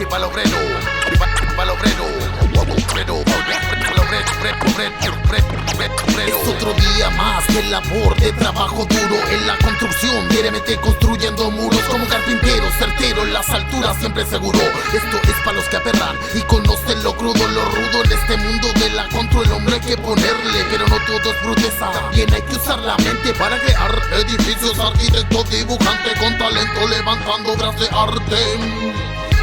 mensaje para el obrero, para el obrero. Es otro día más de labor, de trabajo duro en la construcción, diariamente construyendo muros como carpintero, certero en las alturas, siempre seguro. Esto es para los que aperran y conocen lo crudo, lo rudo en este mundo de la contra. El hombre hay que ponerle, pero no todo es bruteza. También hay que usar la mente para crear edificios, arquitectos, dibujantes con talento, levantando obras de arte.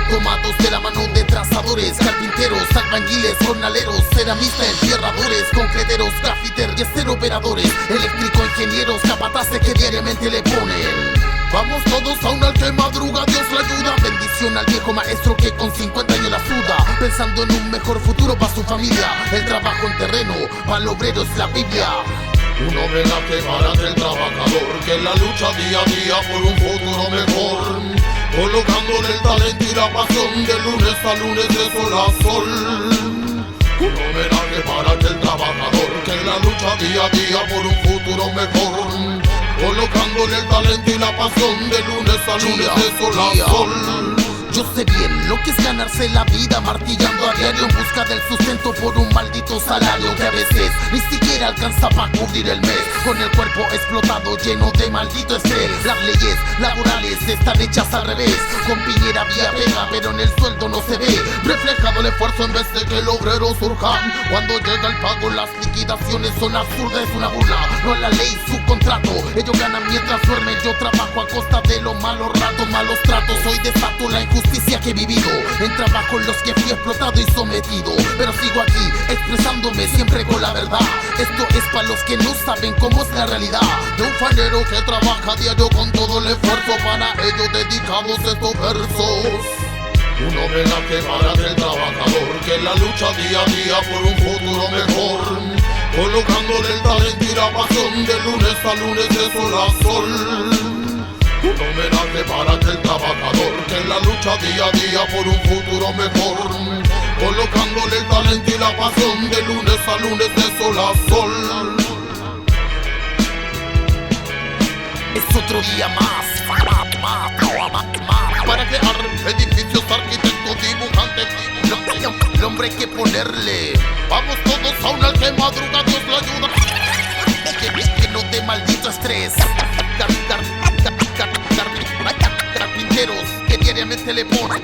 Tomados de la mano de trazadores, carpinteros, albañiles, jornaleros, ceramistas, entierradores, concreteros, grafiteros, y operadores, eléctricos, ingenieros, capataces que diariamente le ponen. Vamos todos a un al que madruga, Dios le ayuda. Bendición al viejo maestro que con 50 años la suda, pensando en un mejor futuro para su familia. El trabajo en terreno, para el obrero es la Biblia. Un homenaje para aquel trabajador que en la lucha día a día por un futuro mejor, colocándole el talento y la pasión de lunes a lunes, de sol a sol. Un homenaje para aquel trabajador que en la lucha día a día por un futuro mejor, colocándole el talento y la pasión de lunes a lunes, de sol a sol. Yo sé bien lo que es ganarse la vida martillando a diario en busca del sustento por un maldito salario que a veces ni siquiera alcanza para cubrir el mes, con el cuerpo explotado lleno de maldito estrés. Las leyes laborales están hechas al revés, con Piñera vía pega pero en el sueldo no se ve reflejado el esfuerzo en vez de que el obrero surja. Cuando llega el pago las liquidaciones son absurdas, es una burla, no es la ley, su contrato. Ellos ganan mientras duermen, yo trabajo a costa de los malos ratos, malos tratos. Hoy desato la injusticia que he vivido en trabajos en los que fui explotado y sometido, pero sigo aquí expresándome siempre con la verdad. Esto es para los que no saben cómo es la realidad de un fanero que trabaja a diario con todo el esfuerzo. Para ellos dedicados estos versos. Un homenaje para aquel trabajador que en la lucha día a día por un futuro mejor, colocándole el talento y la pasión de lunes a lunes, de sol a sol. Un homenaje para aquel trabajador que en la lucha día a día por un futuro mejor, colocándole el talento y la pasión de lunes a lunes, de sol a sol. Es otro día más para crear edificios, arquitectos, dibujantes. El hombre hay que ponerle. Vamos todos a un al que madruga, Dios lo ayuda. Que no dé maldito estrés. Carpinteros que diariamente le ponen